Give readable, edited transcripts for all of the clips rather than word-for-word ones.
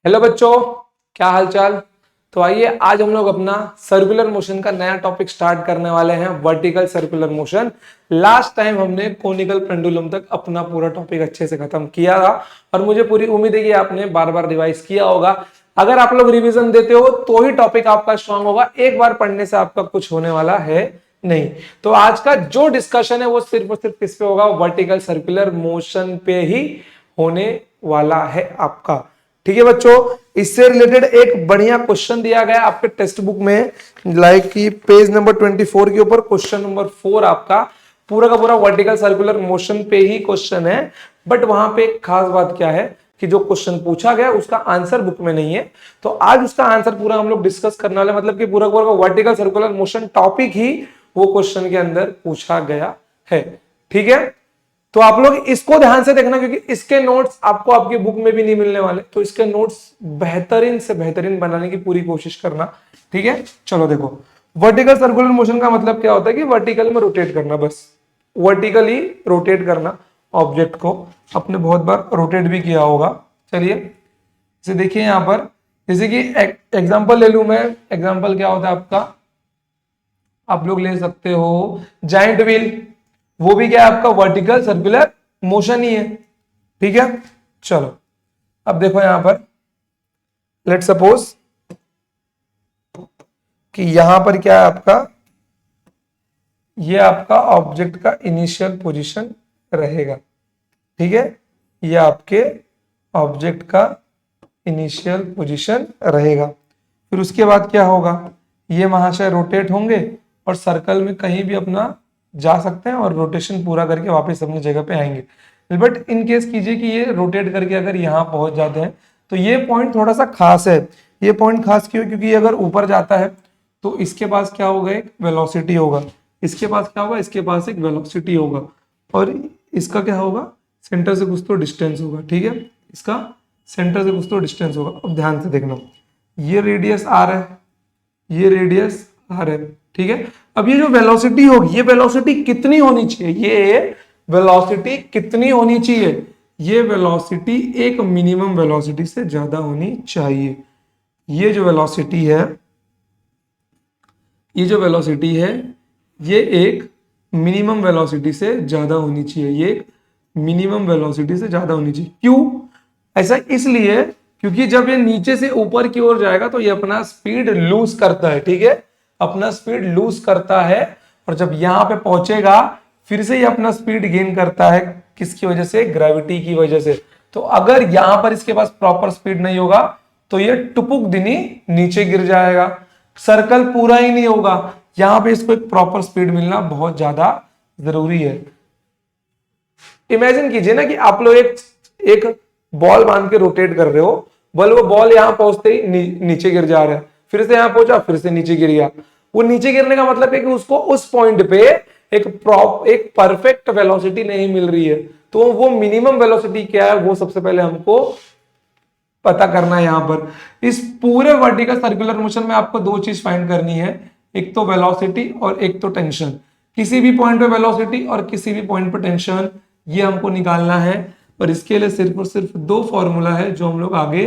Hello बच्चों, क्या हाल चाल। तो आइए आज हम लोग अपना सर्कुलर मोशन का नया टॉपिक स्टार्ट करने वाले हैं, vertical circular motion. Last time हमने कोनिकल पेंडुलम तक अपना पूरा टॉपिक अच्छे से खत्म किया था और मुझे पूरी उम्मीद है कि आपने बार बार रिवाइज किया होगा। अगर आप लोग रिवीजन देते हो तो ही टॉपिक आपका स्ट्रांग होगा, एक बार पढ़ने से आपका कुछ होने वाला है नहीं। तो आज का जो डिस्कशन है वो सिर्फ और सिर्फ किस पे होगा, वर्टिकल सर्कुलर मोशन पे ही होने वाला है आपका। ठीक है बच्चों, इससे रिलेटेड एक बढ़िया क्वेश्चन दिया गया आपके टेक्स्ट बुक में, लाइक कि पेज नंबर 24 के ऊपर क्वेश्चन नंबर 4 आपका पूरा का पूरा वर्टिकल सर्कुलर मोशन पे ही क्वेश्चन है। बट वहां पे एक खास बात क्या है कि जो क्वेश्चन पूछा गया उसका आंसर बुक में नहीं है। तो आज उसका आंसर पूरा हम लोग डिस्कस करने वाले, मतलब कि पूरा पूरा वर्टिकल सर्कुलर मोशन टॉपिक ही वो क्वेश्चन के अंदर पूछा गया है। ठीक है, तो आप लोग इसको ध्यान से देखना क्योंकि इसके नोट्स आपको आपकी बुक में भी नहीं मिलने वाले, तो इसके नोट्स बेहतरीन से बेहतरीन बनाने की पूरी कोशिश करना। ठीक है, चलो देखो, वर्टिकल सर्कुलर मोशन का मतलब क्या होता है कि वर्टिकल में रोटेट करना, बस वर्टिकली रोटेट करना ऑब्जेक्ट को। आपने बहुत बार रोटेट भी किया होगा। चलिए इसे देखिए यहां पर, जैसे कि एग्जांपल ले लूं मैं। एग्जांपल क्या होता है आपका, आप लोग ले सकते हो जाइंट व्हील, वो भी क्या है आपका वर्टिकल सर्कुलर मोशन ही है। ठीक है, चलो अब देखो यहां पर, लेट सपोज कि यहां पर क्या है आपका, ये आपका ऑब्जेक्ट का इनिशियल पोजीशन रहेगा। ठीक है, ये आपके ऑब्जेक्ट का इनिशियल पोजीशन रहेगा। फिर उसके बाद क्या होगा, ये महाशय रोटेट होंगे और सर्कल में कहीं भी अपना जा सकते हैं और रोटेशन पूरा करके वापस अपनी जगह पे आएंगे। बट इन केस कीजिए कि ये रोटेट करके अगर यहाँ पहुंच जाते हैं तो ये पॉइंट थोड़ा सा खास है। ये पॉइंट खास क्यों, क्योंकि ये अगर ऊपर जाता है तो इसके पास क्या होगा, एक वेलोसिटी होगा। इसके पास क्या होगा, इसके पास एक वेलोसिटी होगा। और इसका क्या होगा, सेंटर से कुछ तो डिस्टेंस होगा। ठीक है, इसका सेंटर से कुछ तो डिस्टेंस होगा। अब ध्यान से देखना, ये रेडियस आर है, ये रेडियस आर है। ठीक है, अब ये जो वेलोसिटी होगी, ये वेलोसिटी कितनी होनी चाहिए, ये वेलोसिटी कितनी होनी चाहिए, ये वेलोसिटी एक मिनिमम वेलोसिटी से ज्यादा होनी चाहिए। ये जो वेलोसिटी है, ये जो वेलोसिटी है, ये एक मिनिमम वेलोसिटी से ज्यादा होनी चाहिए। ये एक मिनिमम वेलोसिटी से ज्यादा होनी चाहिए। क्यों ऐसा, इसलिए क्योंकि जब ये नीचे से ऊपर की ओर जाएगा तो ये अपना स्पीड लूज करता है। ठीक है, अपना स्पीड लूज करता है और जब यहां पे पहुंचेगा फिर से ये अपना स्पीड गेन करता है। किसकी वजह से, ग्रेविटी की वजह से। तो अगर यहां पर इसके पास प्रॉपर स्पीड नहीं होगा तो ये टुपुक दिनी नीचे गिर जाएगा, सर्कल पूरा ही नहीं होगा। यहां पे इसको एक प्रॉपर स्पीड मिलना बहुत ज्यादा जरूरी है। इमेजिन कीजिए ना कि आप लोग एक बॉल बांध के रोटेट कर रहे हो, वो बॉल यहां पहुंचते ही नीचे गिर जा रहा है, फिर से यहां पहुंचा फिर से नीचे गिर गया। वो नीचे गिरने का मतलब है कि उसको उस पॉइंट पे एक परफेक्ट वेलोसिटी नहीं मिल रही है। तो वो मिनिमम वेलोसिटी क्या है वो सबसे पहले हमको पता करना है। यहां पर इस पूरे वर्टिकल सर्कुलर मोशन में आपको दो चीज फाइंड करनी है, एक तो वेलोसिटी और एक तो टेंशन। किसी भी पॉइंट पे वेलोसिटी और किसी भी पॉइंट पे टेंशन, ये हमको निकालना है। और इसके लिए सिर्फ और सिर्फ दो फॉर्मूला है जो हम लोग आगे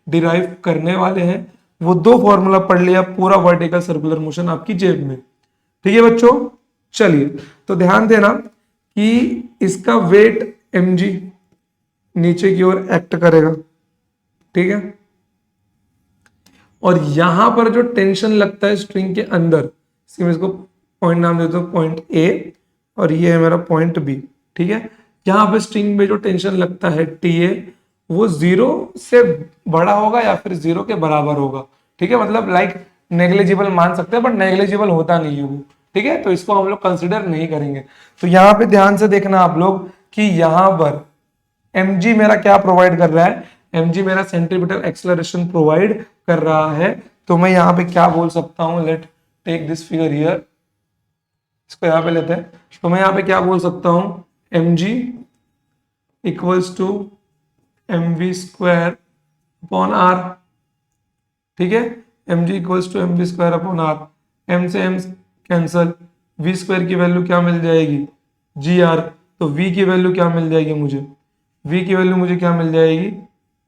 डिराइव करने वाले हैं। वो दो फॉर्मूला पढ़ लिया, पूरा वर्टिकल सर्कुलर मोशन आपकी जेब में। ठीक है बच्चों, चलिए तो ध्यान देना कि इसका वेट mg नीचे की ओर एक्ट करेगा। ठीक है, और यहां पर जो टेंशन लगता है स्ट्रिंग के अंदर, इसको पॉइंट नाम देता हूं पॉइंट ए, और ये है मेरा पॉइंट बी। ठीक है, यहां पर स्ट्रिंग में जो टेंशन लगता है टी ए, वो जीरो से बड़ा होगा या फिर जीरो के बराबर होगा। ठीक है, मतलब लाइक नेग्लिजिबल मान सकते हैं बट नेग्लिजिबल होता नहीं है वो। ठीक है, तो इसको हम लोग कंसिडर नहीं करेंगे। तो यहां पे ध्यान से देखना आप लोग कि यहां पर mg मेरा क्या प्रोवाइड कर रहा है, mg मेरा सेंट्रीपिटल एक्सेलरेशन प्रोवाइड कर रहा है। तो मैं यहां पे क्या बोल सकता हूं, let take this figure here, इसको यहां पे लेते हैं। तो मैं यहां पे क्या बोल सकता हूं, mg equals to mv square upon r। ठीक है, mg equals to mv square upon r। m से m कैंसल, v स्क्वायर की वैल्यू क्या मिल जाएगी, gr। तो v की वैल्यू क्या मिल जाएगी मुझे, v की वैल्यू मुझे क्या मिल जाएगी,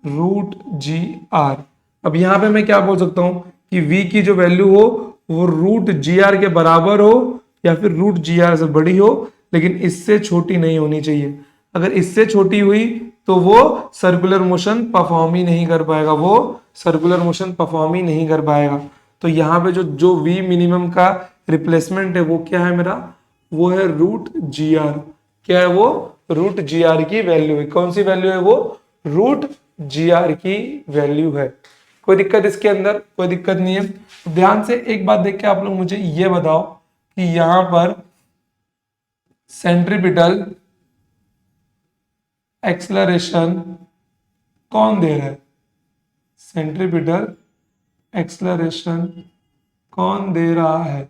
रूट जी आर। अब यहां पे मैं क्या बोल सकता हूं कि v की जो वैल्यू हो वो रूट जी आर के बराबर हो या फिर रूट जी आर से बड़ी हो, लेकिन इससे छोटी नहीं होनी चाहिए। अगर इससे छोटी हुई तो वो सर्कुलर मोशन परफॉर्म ही नहीं कर पाएगा, वो सर्कुलर मोशन परफॉर्म ही नहीं कर पाएगा। तो यहाँ पे जो जो वी मिनिमम का रिप्लेसमेंट है वो क्या है मेरा, वो है रूट जी आर। क्या है वो, रूट जी आर की वैल्यू है। कौन सी वैल्यू है वो, रूट जी आर की वैल्यू है। कोई दिक्कत इसके अंदर, कोई दिक्कत नहीं है। ध्यान से एक बात देख के आप लोग मुझे ये बताओ कि यहां पर सेंट्रीपिटल एक्सलरेशन कौन दे रहा है, सेंट्रीपिटल एक्सलरेशन कौन दे रहा है।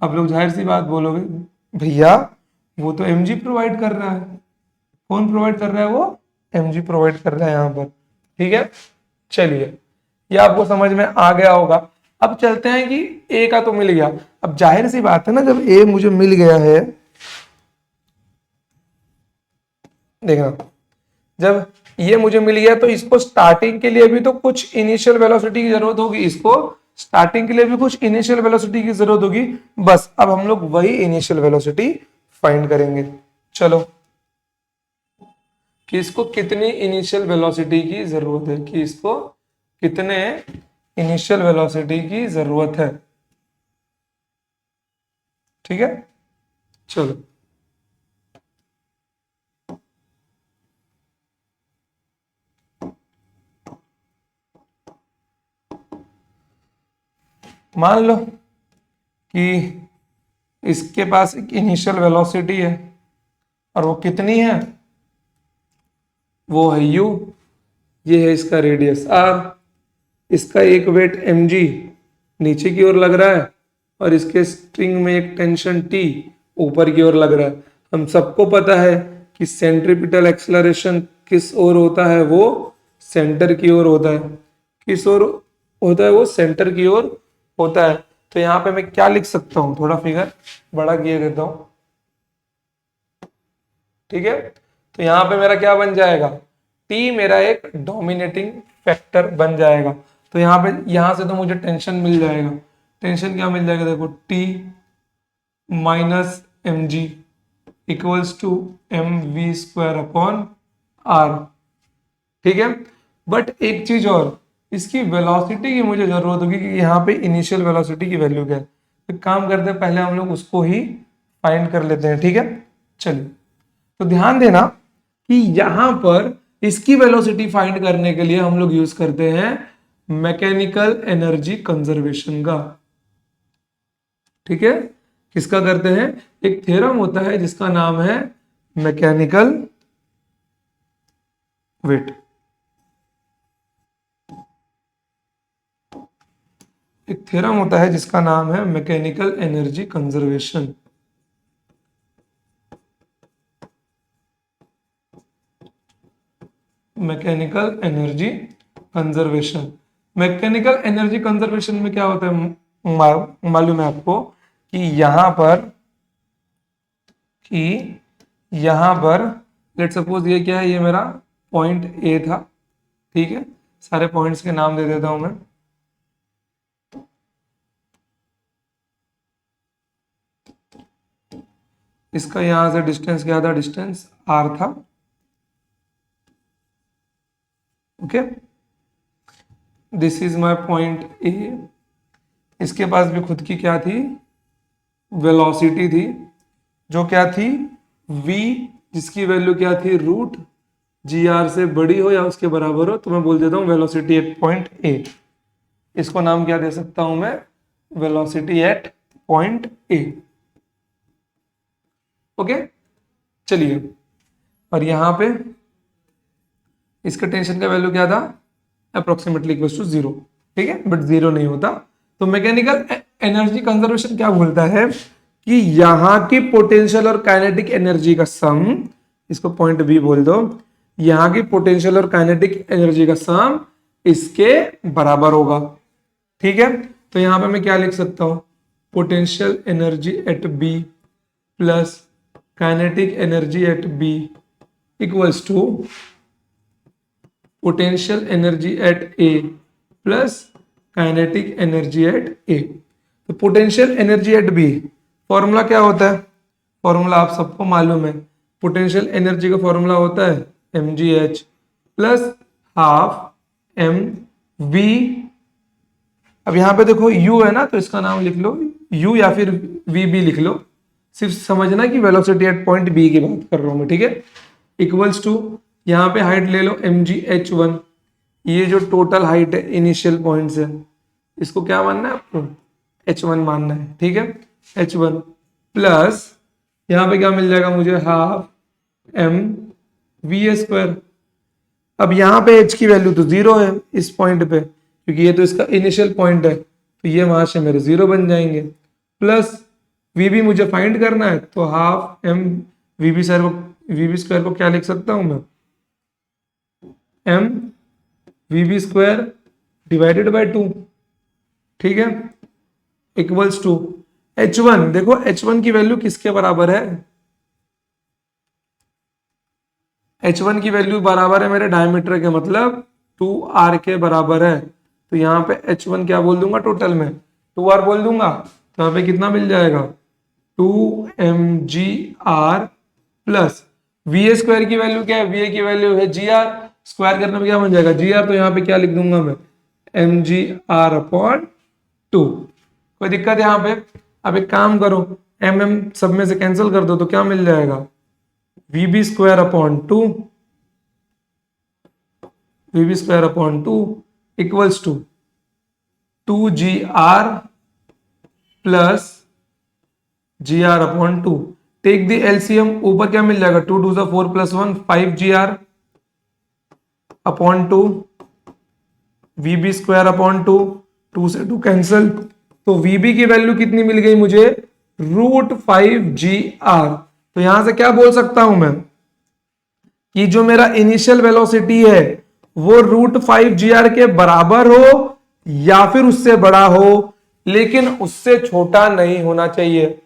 आप लोग जाहिर सी बात बोलोगे भैया वो तो mg प्रोवाइड कर रहा है। कौन प्रोवाइड कर रहा है, वो mg प्रोवाइड कर रहा है यहाँ पर। ठीक है, चलिए ये आपको समझ में आ गया होगा। अब चलते हैं कि ए का तो मिल गया। अब जाहिर सी बात है ना, जब ए मुझे मिल गया है, देखना जब ये मुझे मिल गया तो इसको स्टार्टिंग के लिए भी तो कुछ इनिशियल वेलोसिटी की जरूरत होगी, इसको स्टार्टिंग के लिए भी कुछ इनिशियल वेलोसिटी की जरूरत होगी। बस अब हम लोग वही इनिशियल वेलोसिटी फाइंड करेंगे। चलो कि इसको कितनी इनिशियल वेलोसिटी की जरूरत है, कि इसको कितने इनिशियल वेलोसिटी की जरूरत है। ठीक है, चलो मान लो कि इसके पास एक इनिशियल वेलोसिटी है और वो कितनी है, वो है u, ये है इसका रेडियस r, इसका एक वेट mg नीचे की ओर लग रहा है और इसके स्ट्रिंग में एक टेंशन t ऊपर की ओर लग रहा है। हम सबको पता है कि सेंट्रीपिटल एक्सेलरेशन किस ओर होता है, वो सेंटर की ओर होता है। किस ओर होता है, वो सेंटर की ओर होता है। तो यहाँ पे मैं क्या लिख सकता हूँ, थोड़ा फिगर बड़ा किए देता हूँ। ठीक है, तो यहाँ पे मेरा क्या बन जाएगा, T मेरा एक डोमिनेटिंग फैक्टर बन जाएगा। तो यहाँ पे यहाँ से तो मुझे टेंशन मिल जाएगा। टेंशन क्या मिल जाएगा, देखो T minus m g equals to m v square upon r. ठीक है, बट एक चीज और, इसकी वेलोसिटी की मुझे जरूरत होगी कि यहाँ पे इनिशियल वेलोसिटी की वैल्यू क्या है। तो काम करते हैं, पहले हम लोग उसको ही फाइंड कर लेते हैं। ठीक है, चलिए तो ध्यान देना कि यहां पर इसकी वेलोसिटी फाइंड करने के लिए हम लोग यूज करते हैं मैकेनिकल एनर्जी कंजर्वेशन का। ठीक है, किसका करते हैं, एक थ्योरम होता है जिसका नाम है मैकेनिकल वेट। एक थ्योरम होता है जिसका नाम है mechanical energy conservation. Mechanical energy conservation, mechanical energy conservation में क्या होता है, मालूम है आपको कि कि यहां पर लेट सपोज ये क्या है, ये मेरा पॉइंट ए था। ठीक है, सारे पॉइंट्स के नाम दे देता हूं मैं। इसका यहां से डिस्टेंस क्या था, डिस्टेंस आर था। Okay, this is my point A. इसके पास भी खुद की क्या थी, वेलोसिटी थी, जो क्या थी, v, जिसकी वैल्यू क्या थी, रूट जी आर से बड़ी हो या उसके बराबर हो। तो मैं बोल देता हूं वेलोसिटी एट पॉइंट ए। इसको नाम क्या दे सकता हूं मैं, velocity at point A. Okay, चलिए, और यहां पे इसका टेंशन का वैल्यू क्या था, अप्रोक्सीमेटली इक्वल टू जीरो। ठीक है, बट जीरो नहीं होता। तो मैकेनिकल एनर्जी कंजर्वेशन क्या बोलता है कि यहां की पोटेंशियल और काइनेटिक एनर्जी का सम, इसको पॉइंट बी बोल दो, यहां की पोटेंशियल और काइनेटिक एनर्जी का सम इसके बराबर होगा। ठीक है, तो यहां पे मैं क्या लिख सकता हूं, potential energy at B plus kinetic energy at B equals to potential energy at A plus kinetic energy at A. तो potential energy at B formula क्या होता है? फॉर्मूला आप सबको मालूम है, पोटेंशियल एनर्जी का फॉर्मूला होता है mgh plus half M v. अब यहाँ पे देखो u है ना, तो इसका नाम लिख लो u या फिर v भी लिख लो, सिर्फ समझना कि वेलोसिटी एट पॉइंट बी की बात कर रहा हूं मैं, ठीक है। इक्वल्स टू यहाँ पे हाइट ले लो mgh1, ये जो टोटल हाइट है इनिशियल पॉइंट से, इसको क्या मानना है आपको? h1 मानना है, ठीक है। h1 प्लस यहाँ पे क्या मिल जाएगा मुझे? Half M v square. अब यहाँ पे h की वैल्यू तो जीरो है इस पॉइंट पे, क्योंकि ये तो इसका इनिशियल पॉइंट है, तो ये वहां से मेरे जीरो बन जाएंगे। प्लस v भी मुझे फाइंड करना है, तो half M we B square को क्या लिख सकता हूं मैं? M we B square divided by 2, ठीक है, इक्वल्स टू h1। देखो h1 की वैल्यू किसके बराबर है? h1 की वैल्यू बराबर है मेरे डायमीटर के, मतलब 2r के बराबर है। तो यहाँ पे h1 क्या बोल दूंगा? टोटल में 2r बोल दूंगा, तो यहाँ पे कितना मिल जाएगा? 2mgr प्लस वी स्क्वायर की वैल्यू क्या है? वी की वैल्यू है gr, स्क्वायर करने में क्या बन जाएगा? gr। तो यहाँ पे क्या लिख दूंगा मैं? mgr upon 2। कोई दिक्कत है यहाँ पे? अब एक काम करो, सब में से कैंसिल कर दो, तो क्या मिल जाएगा? V B square upon 2, v B square upon 2 equals to 2gr plus gr upon 2। Take the LCM, ऊपर क्या मिल जाएगा? 2 2 4 प्लस 1 5gr अपॉन 2, वी बी स्क्वायर अपॉन 2, 2 से 2 कैंसिल, तो वीबी की वैल्यू कितनी मिल गई मुझे? √5gr। तो यहां से क्या बोल सकता हूं मैं कि जो मेरा इनिशियल वेलोसिटी है वो √5gr के बराबर हो या फिर उससे बड़ा हो, लेकिन उससे छोटा नहीं होना चाहिए।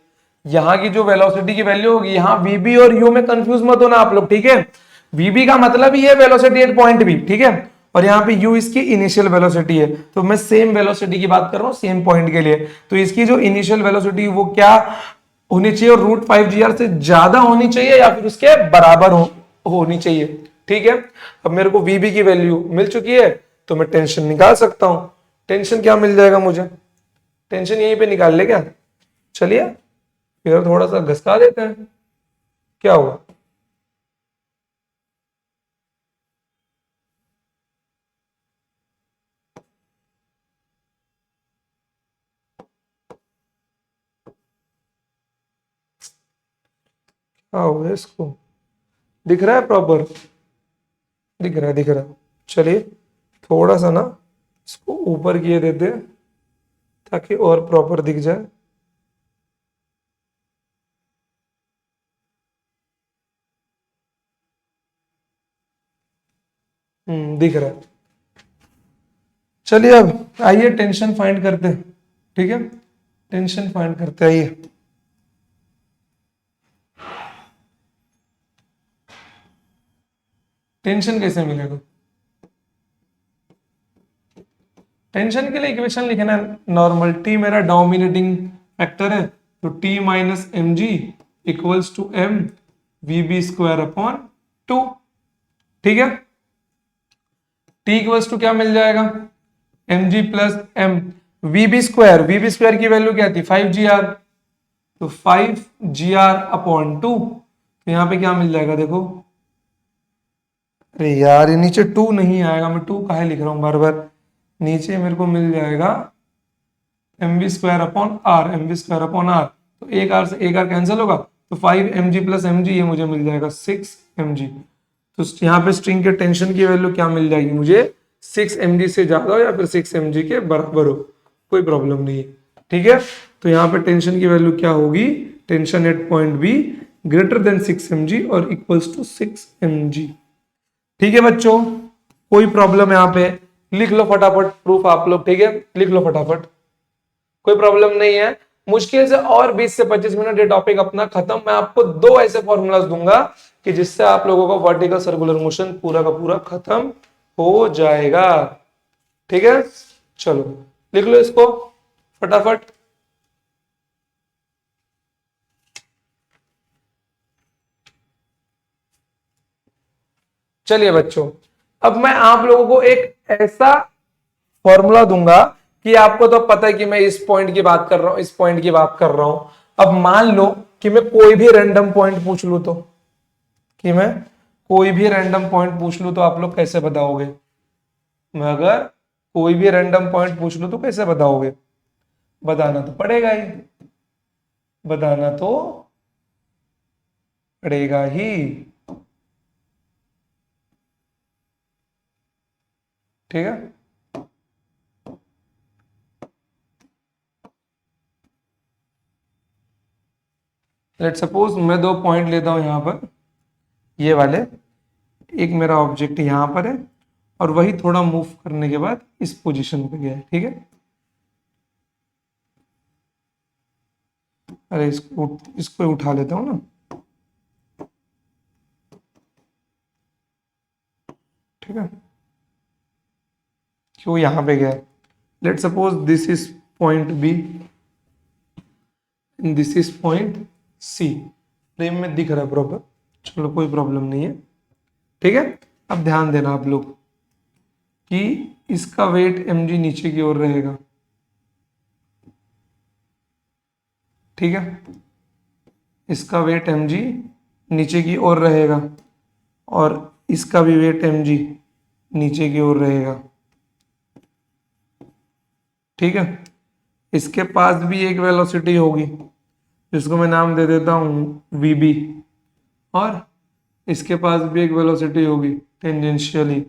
यहां की जो वेलोसिटी की वैल्यू होगी, यहां वीबी और यू में कंफ्यूज मत होना आप लोग, ठीक है। वीबी का मतलब ही है वेलोसिटी एट पॉइंट बी, ठीक है, और यहाँ पे u इसकी इनिशियल वेलोसिटी है। तो मैं सेम वेलोसिटी की बात कर रहा हूँ सेम पॉइंट के लिए, तो इसकी जो इनिशियल वेलोसिटी वो क्या होनी चाहिए? और √5gr से ज्यादा होनी चाहिए या फिर उसके बराबर होनी चाहिए, ठीक है। अब मेरे को वीबी की वैल्यू मिल चुकी है, तो मैं टेंशन निकाल सकता हूं। टेंशन क्या मिल जाएगा मुझे? टेंशन यहीं पे निकाल ले क्या? चलिए फिर थोड़ा सा घसका देते हैं, क्या हुआ? क्या हुआ इसको? दिख रहा है प्रॉपर? दिख रहा है, दिख रहा है। चलिए थोड़ा सा ना इसको ऊपर किए देते हैं ताकि और प्रॉपर दिख जाए। दिख रहा है। चलिए अब आइए टेंशन फाइंड करते हैं, ठीक है, टेंशन फाइंड करते हैं। आइए टेंशन कैसे मिलेगा? टेंशन के लिए इक्वेशन लिखना है नॉर्मल, टी मेरा डोमिनेटिंग फैक्टर है, तो t minus m g equals to m we B square upon 2, ठीक है। टी इक्वल्स टू क्या मिल जाएगा? M g plus m we B square की वैल्यू क्या थी? 5gr, तो 5gr अपॉन 2, तो यहां पे क्या मिल जाएगा देखो? अरे यार ये नीचे 2 नहीं आएगा, मैं 2 काहे लिख रहा हूं बार बार? नीचे मेरे को मिल जाएगा m b square upon r, m b square upon r, तो एक आर से एक आर कैंसिल होगा, तो 5mg प्लस mg ये मुझे मिल जाएगा 6mg। तो यहाँ पे स्ट्रिंग के टेंशन की वैल्यू क्या मिल जाएगी मुझे? 6mg से ज्यादा हो या फिर 6mg के बराबर हो, कोई प्रॉब्लम नहीं है, ठीक है। तो यहाँ पे टेंशन की वैल्यू क्या होगी? Tension at point be greater than 6mg और इक्वल्स टू 6mg, ठीक है बच्चों। कोई प्रॉब्लम यहाँ पे? लिख लो फटाफट प्रूफ आप लोग, ठीक है, लिख लो फटाफट, कोई प्रॉब्लम नहीं है। मुश्किल से और 20 से 25 मिनट ये टॉपिक अपना खत्म। मैं आपको 2 ऐसे फॉर्मूलाज दूंगा कि जिससे आप लोगों को वर्टिकल सर्कुलर मोशन पूरा का पूरा खत्म हो जाएगा। ठीक है, चलो लिख लो इसको फटाफट। चलिए बच्चों, अब मैं आप लोगों को एक ऐसा फॉर्मूला दूंगा कि आपको तो पता है कि मैं इस पॉइंट की बात कर रहा हूं, इस पॉइंट की बात कर रहा हूं। अब मान लो कि मैं कोई भी रैंडम पॉइंट पूछ लूं, तो कि मैं कोई भी रैंडम पॉइंट पूछ लूं तो आप लोग कैसे बताओगे? मैं अगर कोई भी रैंडम पॉइंट पूछ लूं तो कैसे बताओगे? बताना तो पड़ेगा ही, बताना तो पड़ेगा ही। ठीक है, लेट सपोज मैं दो पॉइंट लेता हूं यहां पर, ये वाले। एक मेरा ऑब्जेक्ट यहां पर है और वही थोड़ा मूव करने के बाद इस पोजीशन पे गया है। ठीक है, अरे इसको उठा लेता हूं ना। ठीक है, क्यों यहां पे गया? Let suppose this is point b, this is point c. Frame में दिख रहा है प्रॉपर, चलो कोई प्रॉब्लम नहीं है। ठीक है, अब ध्यान देना आप लोग कि इसका वेट mg नीचे की ओर रहेगा। ठीक है, इसका वेट mg नीचे की ओर रहेगा और इसका भी वेट mg नीचे की ओर रहेगा। ठीक है, इसके पास भी एक वेलोसिटी होगी जिसको मैं नाम दे देता हूं vb, और इसके पास भी एक वेलोसिटी होगी टेंजेंशियली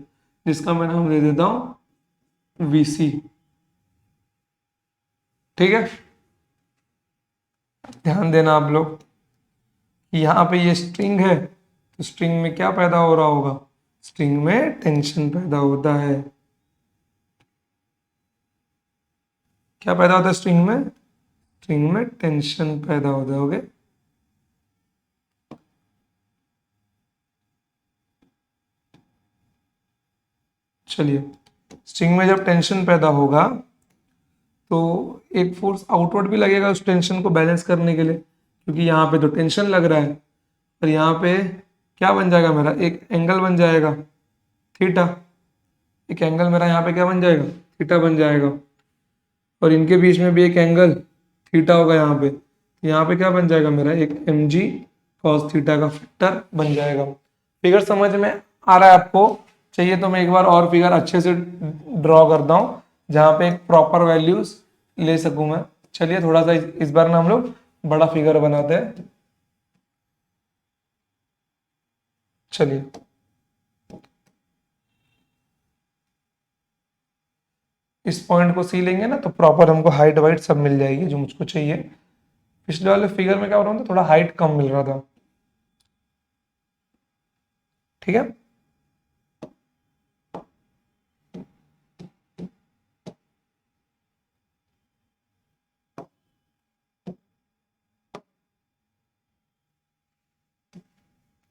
जिसका मैं नाम दे देता हूं vc। ठीक है, ध्यान देना आप लोग कि यहाँ पे ये स्ट्रिंग है, तो स्ट्रिंग में क्या पैदा हो रहा होगा? स्ट्रिंग में टेंशन पैदा होता है। क्या पैदा होता है स्ट्रिंग में? स्ट्रिंग में टेंशन पैदा होता है। ओके, चलिए, स्ट्रिंग में जब टेंशन पैदा होगा तो एक फोर्स आउटवर्ड भी लगेगा उस टेंशन को बैलेंस करने के लिए, क्योंकि यहाँ पे तो टेंशन लग रहा है और यहाँ पे क्या बन जाएगा मेरा? एक एंगल बन जाएगा थीटा। एक एंगल मेरा यहाँ पे क्या बन जाएगा? थीटा बन जाएगा। और इनके बीच में भी एक एंगल थीटा होगा यहाँ पे, तो यहाँ पे क्या बन जाएगा मेरा? एक mg cos थीटा का फैक्टर बन जाएगा। फिगर समझ में आ रहा है आपको? चाहिए तो मैं एक बार और फिगर अच्छे से ड्रॉ करता हूँ जहाँ पे एक प्रॉपर वैल्यूज ले सकूँ मैं। चलिए थोड़ा सा इस बार ना हम लोग बड़ा फिगर बनाते हैं। चलिए, इस पॉइंट को सी लेंगे ना तो प्रॉपर हमको हाइट वाइट सब मिल जाएगी जो मुझको चाहिए। पिछले वाले फिगर में क्या हो रहा था? थोड़ा हाइट कम मिल रहा था। ठीक है,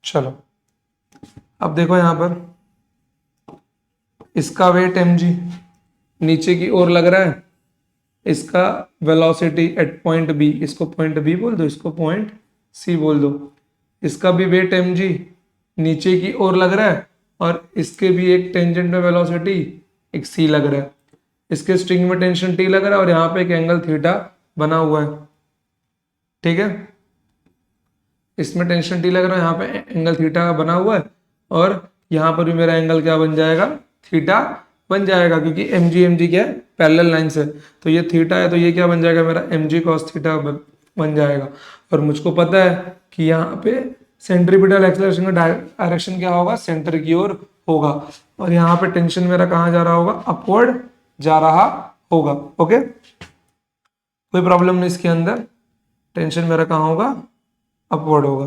चलो अब देखो यहां पर इसका वेट mg नीचे की ओर लग रहा है, इसका वेलोसिटी एट पॉइंट बी, इसको पॉइंट बी बोल दो, इसको पॉइंट सी बोल दो। इसका भी वेट mg नीचे की ओर लग रहा है और इसके भी एक टेंजेंट में वेलोसिटी एक सी लग रहा है। इसके स्ट्रिंग में टेंशन टी लग रहा है और यहाँ पे एक एंगल थीटा बना हुआ है। ठीक है, इसमें टेंशन टी लग रहा है, यहाँ पे एंगल थीटा बना हुआ है और यहाँ पर भी मेरा एंगल क्या बन जाएगा? थीटा बन जाएगा, क्योंकि एम जी क्या है? पैरेलल लाइन से। तो ये थीटा है तो ये क्या बन जाएगा मेरा? mg cos थीटा बन जाएगा। और मुझको पता है कि यहाँ पे सेंट्रीपिटल एक्सेलरेशन का डायरेक्शन क्या होगा? सेंटर की ओर होगा। और यहाँ पे टेंशन मेरा कहाँ जा रहा होगा? अपवर्ड जा रहा होगा। ओके, कोई प्रॉब्लम नहीं इसके अंदर। टेंशन मेरा कहाँ होगा? अपवर्ड होगा।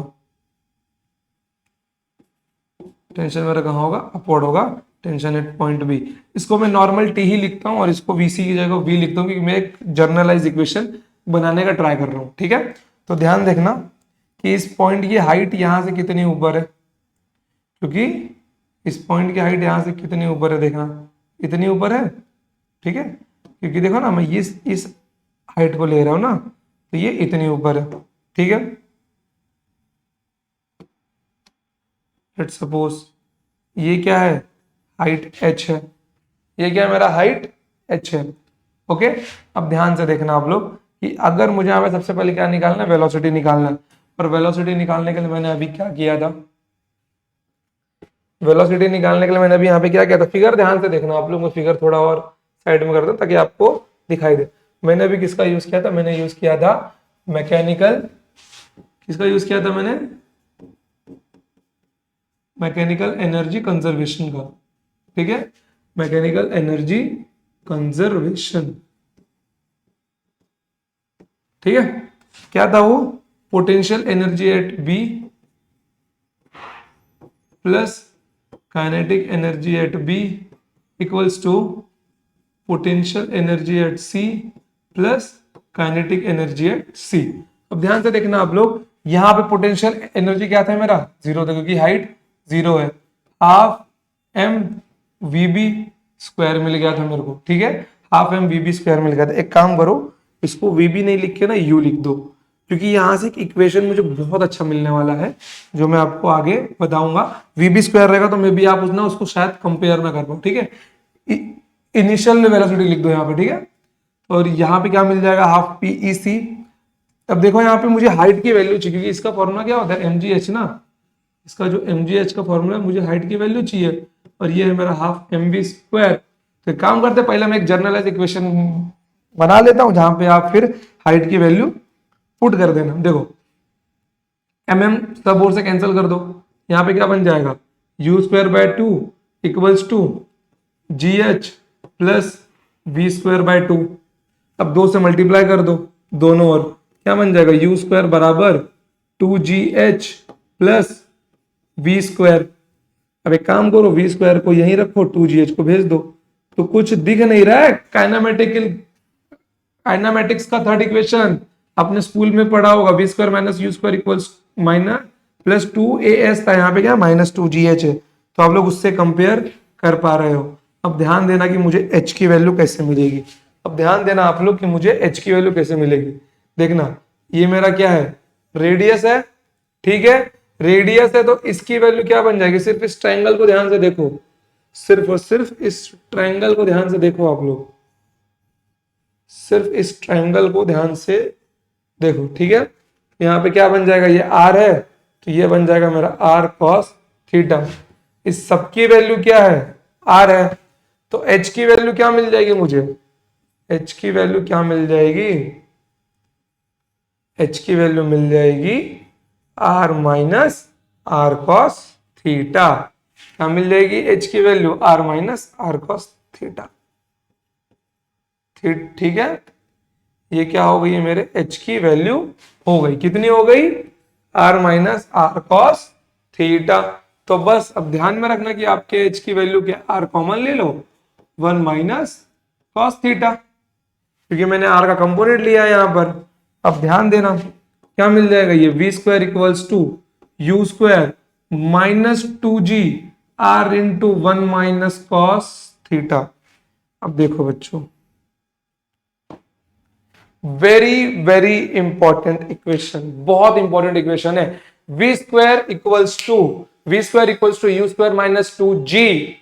टेंशन मेरा कहाँ होगा? अपवर्ड होगा। टेंशन एट पॉइंट बी, इसको मैं नॉर्मल टी ही लिखता हूँ और इसको वीसी की जगह वी लिखता हूँ क्योंकि मैं एक जर्नलाइज इक्वेशन बनाने का ट्राई कर रहा हूँ। ठीक है, तो ध्यान देखना कि इस पॉइंट की हाइट यहाँ से कितनी ऊपर है, क्योंकि इस पॉइंट की हाइट यहां से कितनी ऊपर है, देखना इतनी ऊपर है, ठीक है, क्योंकि देखो ना मैं इस हाइट को ले रहा हूं ना, तो ये इतनी ऊपर है, ठीक है। लेट्स सपोज ये क्या है, हाइट h है, ये क्या है मेरा हाइट h है, ओके। अब ध्यान से देखना आप लोग कि अगर मुझे यहाँ पे सबसे पहले क्या निकालना है, वेलोसिटी निकालना है। और वेलोसिटी निकालने के लिए मैंने अभी क्या किया था, वेलोसिटी निकालने के लिए मैंने अभी यहाँ पे क्या किया था, फिगर ध्यान से देखना आप लोग, मैं फिगर थोड़ा और साइड में कर दूं ताकि आपको दिखाई दे। मैंने अभी किसका यूज किया था, मैंने यूज किया था मैकेनिकल, किसका यूज किया था मैंने, मैकेनिकल एनर्जी कंजर्वेशन का, ठीक है, मैकेनिकल एनर्जी कंजर्वेशन, ठीक है। क्या था वो, potential energy at B plus kinetic energy at B equals to potential energy at C plus kinetic energy at C. अब ध्यान से देखना आप लोग, यहां पे पोटेंशियल एनर्जी क्या था मेरा, जीरो था, क्योंकि हाइट जीरो है। Half M we B square मिल गया था मेरे को, ठीक है, half M we B square मिल गया था। एक काम करो, इसको वी बी नहीं लिख के ना यू लिख दो, क्योंकि यहां से एक इक्वेशन मुझे बहुत अच्छा मिलने वाला है जो मैं आपको आगे बताऊंगा। वी बी स्क्वायर रहेगा तो मे बी आप उसको शायद कंपेयर ना कर पाओ, ठीक है। इनिशियल वेलोसिटी लिख दो यहाँ पे, ठीक है। और यहाँ पे क्या मिल जाएगा, हाफ पी ई सी। अब देखो यहाँ पे मुझे हाइट की वैल्यू चाहिए, क्योंकि इसका फॉर्मूला क्या होता है, एम जी एच ना, इसका जो एम जी एच का फॉर्मूला है, मुझे हाइट की वैल्यू चाहिए, और ये है मेरा हाफ एम बी स्क्वायर। तो एक काम करते हैं, पहले मैं एक जर्नलाइज इक्वेशन बना लेता हूँ जहां पे आप फिर हाइट की वैल्यू पुट कर देना। देखो एम एम सब ओर से कैंसिल कर दो, यहाँ पे क्या बन जाएगा, u square by two equals to g h plus v square by two. अब दो से मल्टीप्लाई कर दो दोनों ओर, क्या बन जाएगा, यू स्क्वायर बराबर two g h plus v square. अब एक काम करो, वी स्क्वायर को यहीं रखो, टू जी एच को भेज दो। तो कुछ दिख नहीं रहा है, काइनामेटिक्स का थर्ड इक्वेशन आपने स्कूल में पढ़ा होगा, v square minus u square equals minus plus two a s था, यहाँ पे क्या माइनस टू जी एच है, तो आप लोग उससे कंपेयर कर पा रहे हो। अब ध्यान देना कि मुझे एच की वैल्यू कैसे मिलेगी, अब ध्यान देना आप लोग कि मुझे एच की वैल्यू कैसे मिलेगी। देखना ये मेरा क्या है, रेडियस है, ठीक है, रेडियस है, तो इसकी वैल्यू क्या बन जाएगी, सिर्फ इस ट्रायंगल को ध्यान से देखो, सिर्फ और सिर्फ इस ट्रायंगल को ध्यान से देखो आप लोग, सिर्फ इस ट्रायंगल को ध्यान से देखो, ठीक है। यहाँ पे क्या बन जाएगा, ये आर है, तो ये बन जाएगा मेरा आर कॉस थीटा। इस सब की वैल्यू क्या है, आर है, तो एच की वैल्यू क्या मिल जाएगी मुझे, एच की वैल्यू क्या मिल जाएगी, एच की वैल्यू मिल जाएगी r minus r cos theta. क्या मिल जाएगी एच की value, r minus r cos theta, ठीक है। ये क्या हो गई है, मेरे h की वैल्यू हो गई, कितनी हो गई, r minus r cos theta. तो बस अब ध्यान में रखना कि आपके h की वैल्यू क्या, r कॉमन ले लो, 1 माइनस कॉस थीटा, क्योंकि मैंने r का कंपोनेंट लिया है यहां पर। अब ध्यान देना क्या मिल जाएगा, ये v square equals to u square minus two g r into 1 minus cos theta. अब देखो बच्चों, वेरी वेरी इंपॉर्टेंट इक्वेशन, बहुत इंपॉर्टेंट इक्वेशन है। V square equals to u square minus two g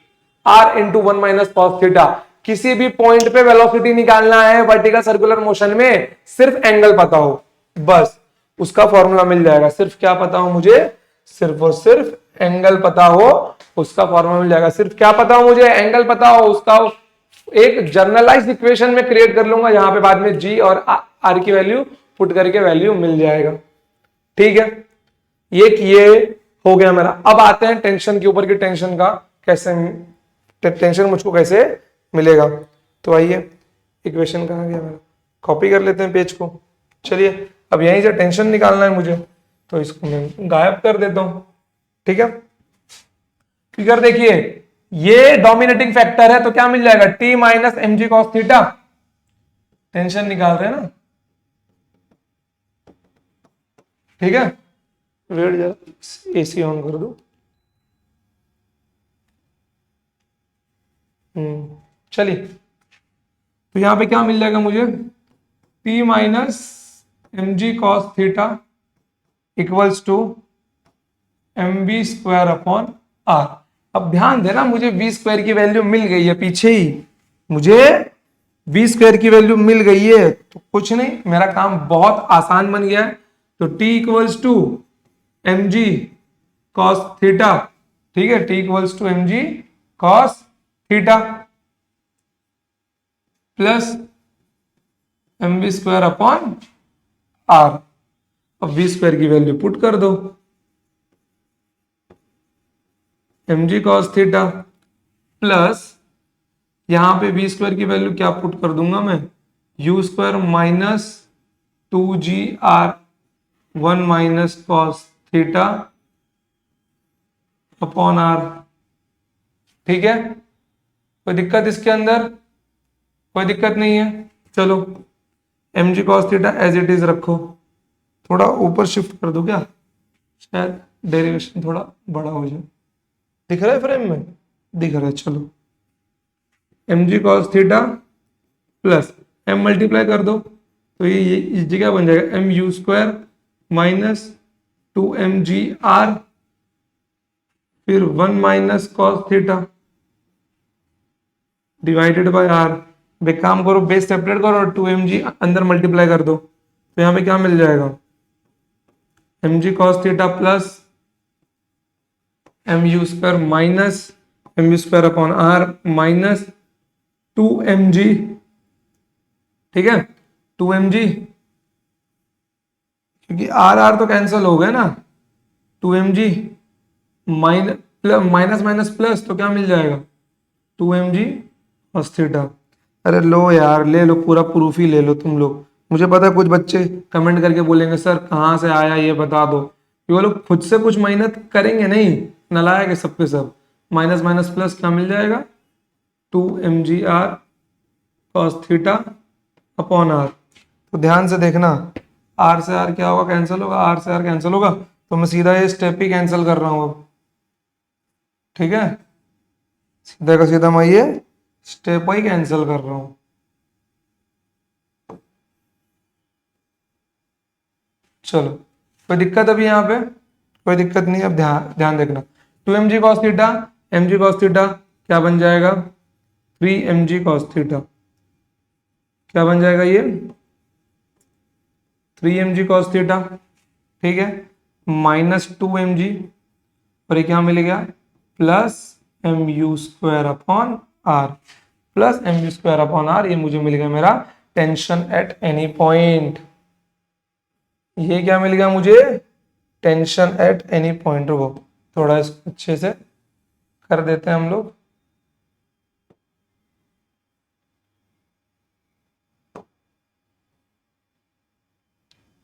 r into 1 minus cos theta. किसी भी point पे velocity निकालना है वर्टिकल सर्कुलर मोशन में, सिर्फ एंगल पता हो, बस उसका फॉर्मूला मिल जाएगा। सिर्फ क्या पता हो मुझे, सिर्फ और सिर्फ एंगल पता हो, उसका फॉर्मूला मिल जाएगा। सिर्फ क्या पता हो मुझे, एंगल पता हो, उसका एक जर्नलाइज्ड इक्वेशन में क्रिएट कर लूंगा, यहां पे बाद में जी और आर की वैल्यू पुट करके वैल्यू मिल जाएगा, ठीक है। ये हो गया मेरा। अब आते हैं टेंशन के ऊपर की, टेंशन का कैसे, टेंशन मुझको कैसे मिलेगा। तो आइए, इक्वेशन कहां गया मेरा, कॉपी कर लेते हैं पेज को। चलिए अब यहीं से टेंशन निकालना है मुझे, तो इसको मैं गायब कर देता हूं, ठीक है। फिगर देखिए, ये डोमिनेटिंग फैक्टर है, तो क्या मिल जाएगा, t minus m g cos theta. Tension निकाल रहे हैं ना, ठीक है। वेट जरा एसी ऑन कर दो। चलिए, तो यहाँ पे क्या मिल जाएगा मुझे, P minus m g cos theta equals to m b square upon r. अब ध्यान देना, मुझे वी स्क्वायर की वैल्यू मिल गई है पीछे ही, मुझे वी स्क्वायर की वैल्यू मिल गई है, तो कुछ नहीं, मेरा काम बहुत आसान बन गया है। तो T equals to m g cos theta, ठीक है, T equals to m g cos theta plus m b square upon r. अब वी स्क्वायर की वैल्यू पुट कर दो, m g cos theta plus यहां पे वी स्क्वायर की value क्या पुट कर दूंगा मैं, u square minus 2GR 1 minus cos theta upon r. ठीक है, कोई दिक्कत इसके अंदर, कोई दिक्कत नहीं है। चलो, m g cos theta as it is रखो, थोड़ा ऊपर शिफ्ट कर दो क्या, शायद डेरिवेशन थोड़ा बड़ा हो जाए। दिख रहा है फ्रेम में, दिख रहा है। चलो, m g cos theta plus m multiply कर दो, तो ये इस जगह बन जाएगा M u square minus 2mgr फिर 1 minus cos theta divided by R. बे काम करो, बेस सेपरेट करो और 2mg अंदर मल्टीप्लाई कर दो, तो यहां पे क्या मिल जाएगा, mg cos theta plus m u square minus m u square upon r minus 2mg, ठीक है, 2mg, क्योंकि आर आर तो कैंसिल हो गए ना, 2mg माइनस माइनस प्लस, तो क्या मिल जाएगा, 2mg cos थीटा। अरे लो यार, ले लो, पूरा प्रूफ ही ले लो तुम लोग। मुझे पता है कुछ बच्चे कमेंट करके बोलेंगे सर कहाँ से आया ये बता दो, ये वो लोग खुद से कुछ मेहनत करेंगे नहीं, नलायक है सबके सब। माइनस माइनस प्लस क्या मिल जाएगा, 2mgr cos theta upon r. तो ध्यान से देखना, आर से आर क्या होगा, कैंसिल होगा, आर से आर कैंसिल होगा, तो मैं सीधा ये स्टेप ही कैंसिल कर रहा हूं अब। ठीक है, सीधा का सीधा मैं ये स्टेप ही कैंसिल कर रहा हूं। चलो, कोई दिक्कत अभी यहाँ पे, कोई दिक्कत नहीं। अब ध्यान ध्यान देखना, 2mg cos theta, mg cos theta क्या बन जाएगा, 3mg cos थीटा, क्या बन जाएगा ये, 3mg cos थीटा, ठीक है, माइनस 2mg, और ये क्या मिल गया, plus m u square upon r, plus m u square upon r. ये मुझे मिल गया मेरा टेंशन एट एनी पॉइंट, ये क्या मिल गया मुझे, टेंशन एट एनी पॉइंट। रुको, थोड़ा इसको अच्छे से कर देते हैं हम लोग।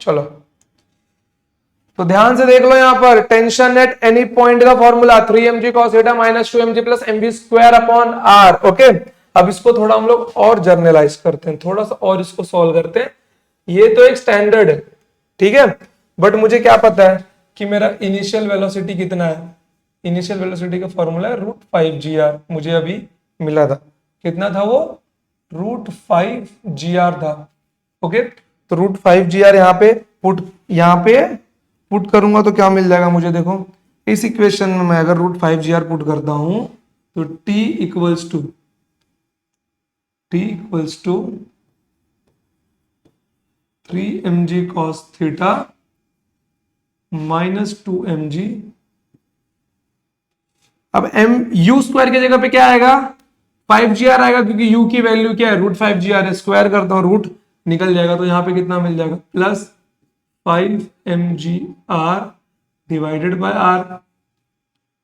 चलो, तो ध्यान से देख लो, यहां पर टेंशन एट एनी पॉइंट का formula 3mg cos theta minus 2mg plus mv square upon r. Okay, अब इसको थोड़ा हम लोग और जर्नलाइज करते हैं, थोड़ा सा और इसको सॉल्व करते हैं। ये तो एक स्टैंडर्ड है, ठीक है, बट मुझे क्या पता है कि मेरा इनिशियल वेलोसिटी कितना है, इनिशियल वेलोसिटी का फॉर्मूला है √5gr, मुझे अभी मिला था, कितना था वो, √5gr था। ओके, तो √5gr यहाँ पे पुट करूंगा तो क्या मिल जाएगा मुझे, देखो इस इक्वेशन में मैं अगर √5gr पुट करता हूं तो t equals to 3mg cos theta minus 2mg। अब m u स्क्वायर की जगह पे क्या आएगा, 5gr आएगा, क्योंकि u की वैल्यू क्या है, √5gr है, स्क्वायर करता हूं रूट निकल जाएगा, तो यहां पे कितना मिल जाएगा, plus 5mgr divided by are.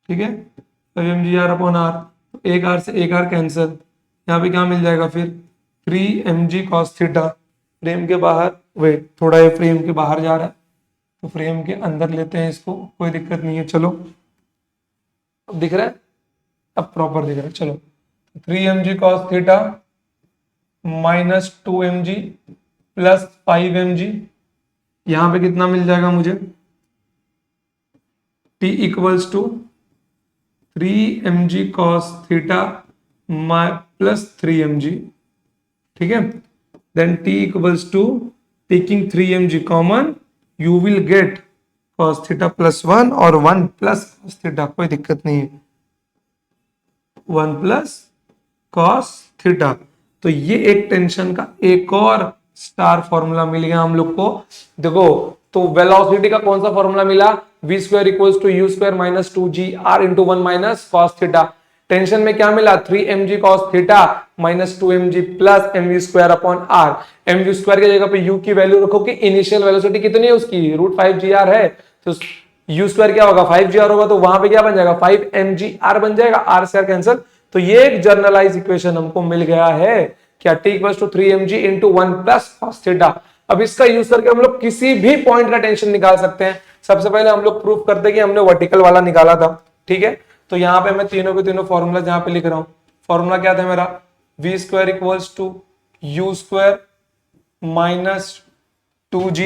ठीक है, 5mgr अपॉन आर, एक आर से एक आर कैंसिल, यहाँ पे क्या मिल जाएगा फिर, 3mg cos थीटा, फ्रेम के बाहर, वेट थोड़ा ये फ्रेम के बाहर जा रहा है, तो फ्रेम के अंदर लेते हैं इसको, कोई दिक्कत नहीं है। चलो, अब दिख रहा है, अब प्रॉपर दिख रहा है। चलो, 3mg cos theta minus 2mg plus 5mg, यहां पे कितना मिल जाएगा मुझे, t equals to 3mg cos theta plus 3 mg, ठीक है। Then t equals to taking 3 mg common, you will get cos theta plus 1 और 1 प्लस cos थीटा, कोई दिक्कत नहीं है, 1 प्लस cos थीटा। तो ये एक टेंशन का एक और स्टार फॉर्मूला मिल गया हम लोग को। देखो तो वेलोसिटी का कौन सा फॉर्मूला मिला, v square equals to u square minus 2gr इंटू 1 माइनस cos थीटा। टेंशन में क्या मिला, 3 mg cos theta minus 2 mg plus mv square upon r। mv square की जगह पे u की वैल्यू रखो कि इनिशियल वेलोसिटी कितनी है उसकी, √5gr है, तो u स्क्वायर क्या होगा 5gr होगा, तो वहां पे क्या बन जाएगा 5mgr बन जाएगा, r से r कैंसिल। तो ये एक जर्नलाइज इक्वेशन हमको मिल गया है, क्या t equals to 3 mg into 1 plus cos theta. अब इसका यूज करके हम लोग किसी भी पॉइंट का टेंशन निकाल सकते हैं। सबसे पहले हम लोग प्रूफ करते हैं कि हमने वर्टिकल वाला निकाला था, ठीक है। तो यहाँ पे मैं तीनों के तीनों फॉर्मूला जहां पे लिख रहा हूं, फॉर्मूला क्या था मेरा, v square equals to u square minus 2g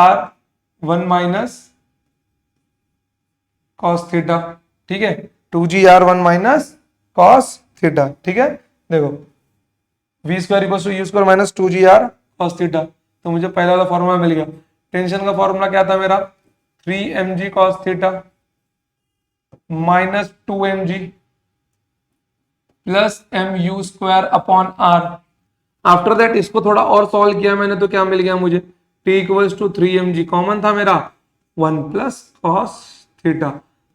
r 1 minus cos theta, ठीक है, 2gr 1 माइनस cos थीटा, ठीक है। देखो v square equals to u square minus 2gr cos theta, तो मुझे पहला वाला फॉर्मूला मिल गया। टेंशन का फॉर्मूला क्या था मेरा, 3 mg cos theta minus 2 mg plus mu square upon r। After that इसको थोड़ा और सॉल्व किया मैंने, तो क्या मिल गया मुझे, t equals to 3 mg common था मेरा, 1 प्लस cos थीटा।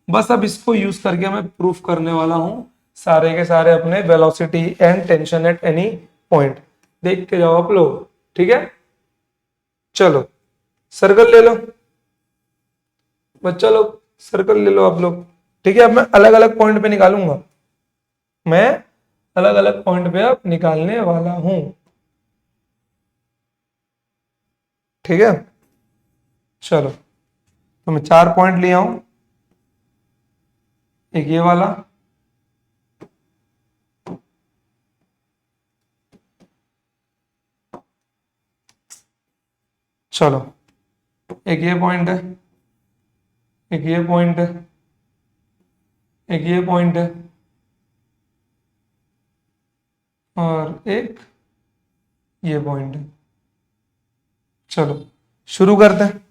बस अब इसको यूज करके मैं प्रूफ करने वाला हूं सारे के सारे अपने velocity and tension at any point. देख के जाओ आप लोग, ठीक है। चलो सर्कल ले लो बच्चा लोग, सर्कल ले लो आप लोग, ठीक है। अब मैं अलग अलग पॉइंट पे निकालूंगा, मैं अलग अलग पॉइंट पे अब निकालने वाला हूं, ठीक है। चलो तो मैं 4 पॉइंट लिया हूं, एक ये वाला, चलो एक ये पॉइंट है, एक ये पॉइंट है, एक ये पॉइंट है, और एक ये पॉइंट है। चलो शुरू करते हैं।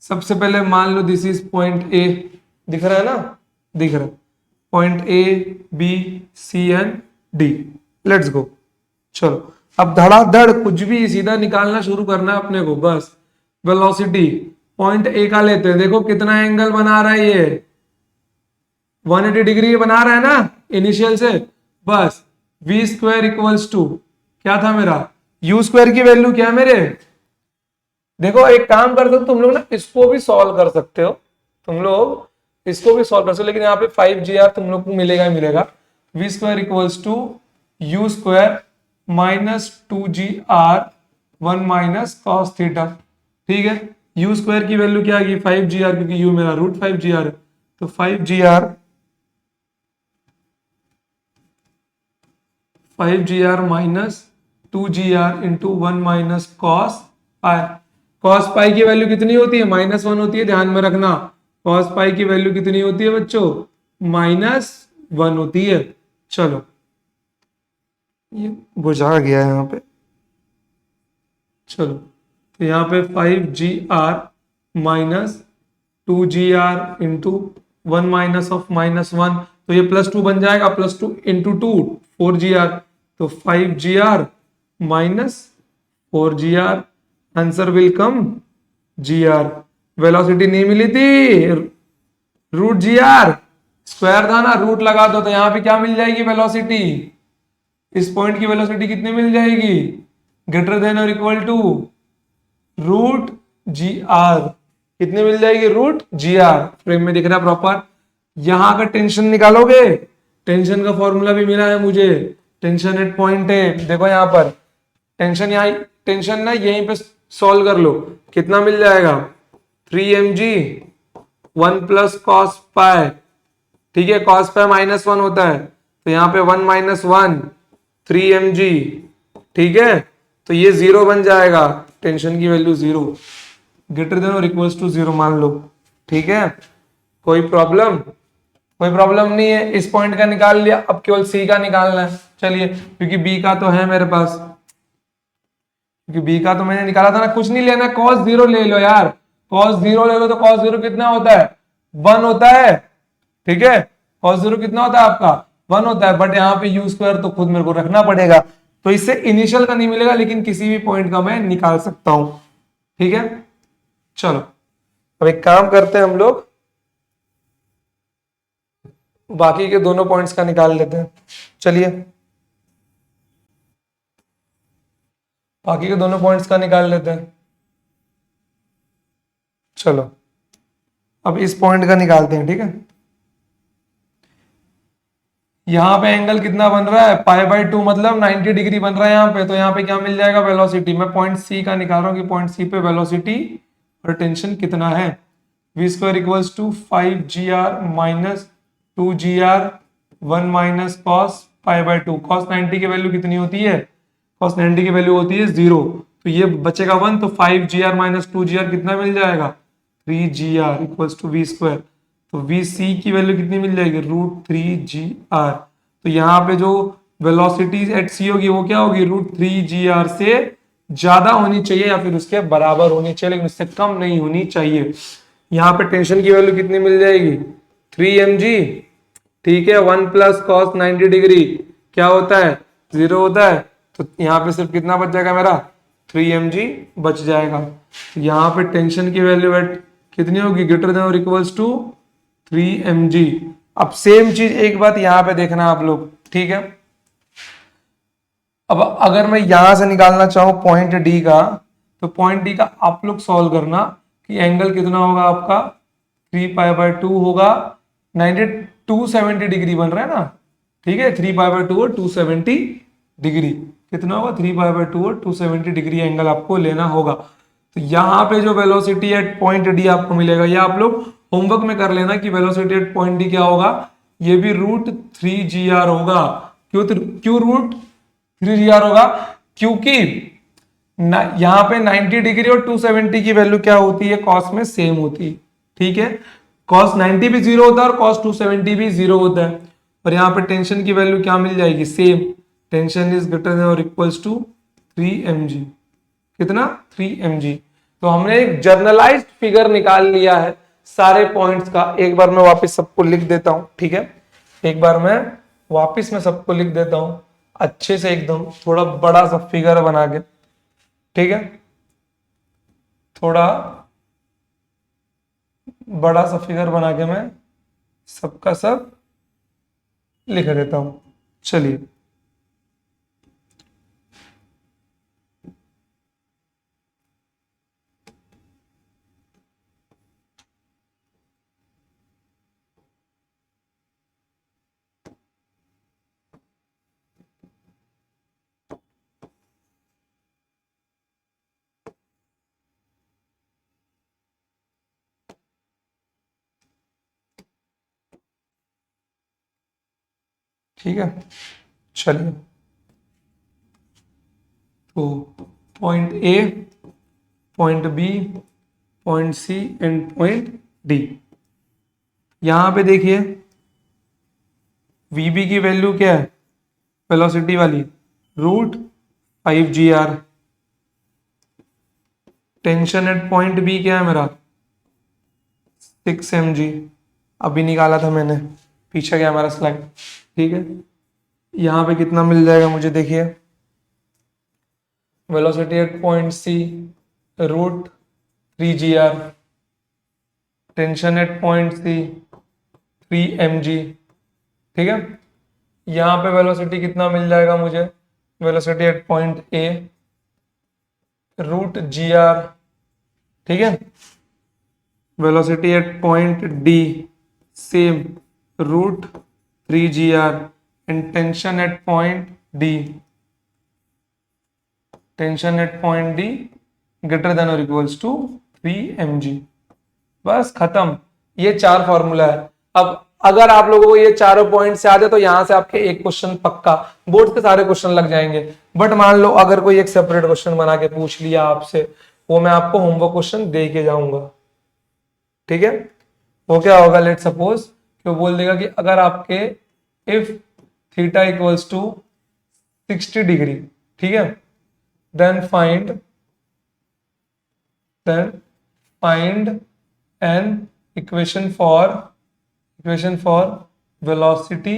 सबसे पहले मान लो दिस इज पॉइंट ए, दिख रहा है ना, दिख रहा है, point a b c and d, let's go. चलो अब धड़ाधड़ कुछ भी सीधा निकालना शुरू करना है अपने को, बस वेलोसिटी पॉइंट ए का लेते हैं, देखो कितना एंगल बना रहा है ये, 180 डिग्री बना रहा है ना इनिशियल से। बस v स्क्वायर इक्वल्स टू क्या था मेरा, u स्क्वायर की वैल्यू क्या है मेरे, देखो एक काम कर सकते तुम लोग ना, इसको भी सॉल्व कर सकते हो, तुम लोग इसको भी सॉल्व कर सकते हो, लेकिन यहाँ पे 5gr तुम लोग को मिलेगा ही मिलेगा। v square equals to u square minus 2gr 1 minus cos theta, ठीक है। u स्क्वायर की वैल्यू क्या आएगी 5gr, क्योंकि u मेरा √5gr है, तो 5gr माइनस 2gr इंटू 1 माइनस cos पाई। cos पाई की वैल्यू कितनी होती है, -1 होती है, ध्यान में रखना। cos पाई की वैल्यू कितनी होती है बच्चों, -1 होती है। चलो ये बुझा गया यहाँ पे, चलो तो यहाँ पे 5gr माइनस 2gr इंटू 1 माइनस ऑफ -1, तो ये +2 बन जाएगा, +2 इंटू 2 4gr, तो 5gr minus 4gr, answer will come gr। Velocity नहीं मिली थी, √gr स्क्वायर था ना, रूट लगा दो तो यहाँ पे क्या मिल जाएगी वेलोसिटी, इस पॉइंट की वेलोसिटी कितनी मिल जाएगी, ग्रेटर देन और इक्वल टू √gr, कितनी मिल जाएगी √gr। फ्रेम में दिख रहा है प्रॉपर। यहां का टेंशन निकालोगे, टेंशन का फॉर्मूला भी मिला है मुझे, टेंशन एट पॉइंट है, देखो यहां पर टेंशन, यहाँ टेंशन ना यहीं पे सॉल्व कर लो, कितना मिल जाएगा 3 mg 1 प्लस cos पाई, ठीक है, cos पाई -1 होता है, तो यहाँ पे 1 माइनस 1 3 mg, ठीक है, तो ये 0 बन जाएगा, टेंशन की वैल्यू 0, ग्रेटर देन और इक्वल्स टू 0 मान लो, ठीक है, कोई प्रॉब्लम। कोई प्रॉब्लम नहीं है, इस पॉइंट का निकाल लिया, अब केवल सी का निकालना है। चलिए, क्योंकि बी का तो है मेरे पास, क्योंकि बी का तो मैंने निकाला था ना, कुछ नहीं लेना, cos 0 ले लो यार। cos 0 ले लो तो cos 0 कितना होता है, 1 होता है। ठीक है, cos 0 कितना होता है आपका, 1 होता है। बट यहाँ पे यू स्क्वायर तो खुद मेरे को रखना पड़ेगा, तो इससे इनिशियल का नहीं मिलेगा, लेकिन किसी भी पॉइंट का मैं निकाल सकता हूं। ठीक है, चलो अब एक काम करते हैं हम लोग, बाकी के दोनों पॉइंट्स का निकाल लेते हैं। चलिए, बाकी के दोनों पॉइंट्स का निकाल लेते हैं। चलो, अब इस पॉइंट का निकालते हैं। ठीक है, यहाँ पे एंगल कितना बन रहा है, π/2, मतलब 90 डिग्री बन रहा है यहाँ पे। तो यहाँ पे क्या मिल जाएगा, वेलोसिटी। मैं पॉइंट सी का निकाल रहा हूँ कि पॉइंट सी पे वेलोसिटी और टेंशन कितना है। v square equals to 5gr minus 2gr 1 minus cos π/2। Cos 90 की वैल्यू कितनी होती है, कॉस 90 की वैल्यू होती है 0, तो ये बचेगा 1, तो 5gr माइनस 2gr कितना मिल जाएगा, 3gr equals to v square. तो वी सी की वैल्यू कितनी मिल जाएगी, √3gr। तो यहाँ पे जो वेलोसिटी एट सी होगी वो क्या होगी, √3gr से ज्यादा होनी चाहिए या फिर उसके बराबर होनी चाहिए, लेकिन उससे कम नहीं होनी चाहिए। यहाँ पे टेंशन की वैल्यू कितनी मिल जाएगी, 3mg। ठीक है, 1 प्लस कॉस 90 डिग्री क्या होता है, 0 होता है। तो यहाँ पे सिर्फ कितना बच जाएगा मेरा, 3mg बच जाएगा। तो यहाँ पे टेंशन की वैल्यू एट कितनी होगी, ग्रेटर देन और इक्वल्स टू 3mg। अब सेम चीज एक बात यहाँ पे देखना आप लोग। ठीक है, अब अगर मैं यहां से निकालना चाहूं पॉइंट डी का, तो पॉइंट डी का आप लोग सॉल्व करना कि एंगल कितना होगा आपका, 3π/2 होगा। 270 डिग्री बन रहा है ना। ठीक है, 3π/2 और 270 डिग्री कितना होगा, 3π/2 और 270 डिग्री एंगल आपको लेना होगा। तो यहाँ पे जो वेलोसिटी एट पॉइंट डी आपको मिलेगा, ये आप लोग होमवर्क में कर लेना कि वेलोसिटी एट पॉइंट डी क्या होगा, ये भी √3gr होगा। क्यों √3gr होगा, क्योंकि यहाँ पे 90 डिग्री और 270 की वैल्यू क्या होती है, कॉस में सेम होती है। ठीक है, कॉस 90 भी 0 होता है और कॉस 270 भी 0 होता है। और यहाँ पे टेंशन की वैल्यू क्या मिल जाएगी, same. Tension is greater than और इक्वल्स टू 3mg। कितना, 3mg। तो हमने एक जर्नलाइज्ड फिगर निकाल लिया है सारे पॉइंट्स का। एक बार मैं वापस सबको लिख देता हूं। ठीक है, एक बार मैं वापस में सबको लिख देता हूं अच्छे से, एकदम थोड़ा बड़ा सा फिगर बना के। ठीक है, थोड़ा बड़ा सा फिगर बना के मैं सबका सब लिख देता हूं। चलिए, ठीक है, चलिए। तो point a, point b, point c and point d. यहां पे देखिए वीबी की वैल्यू क्या है, वेलोसिटी वाली, √5gr। Tension at point B क्या है मेरा, 6mg। अभी निकाला था मैंने, पीछे गया हमारा स्लाइड। ठीक है, यहाँ पे कितना मिल जाएगा मुझे, देखिए velocity at point c √3gr, tension at point c 3mg। ठीक है, यहाँ पे वेलोसिटी कितना मिल जाएगा मुझे, velocity at point A √gr। ठीक है, velocity at point D same √3gr and tension at point D, tension at point D greater than और इक्वल्स टू 3mg। बस खत्म, ये 4 फॉर्मूला है। अब अगर आप लोगों को ये चारों पॉइंट से आ जाए तो यहां से आपके एक क्वेश्चन पक्का, बोर्ड के सारे क्वेश्चन लग जाएंगे। बट मान लो अगर कोई एक सेपरेट क्वेश्चन बना के पूछ लिया आपसे, वो मैं आपको होमवर्क क्वेश्चन दे के जाऊंगा। ठीक है, वो क्या होगा, लेट सपोज कि वो बोल देगा कि अगर आपके if theta equals to 60 degree, ठीक है, then find an equation for velocity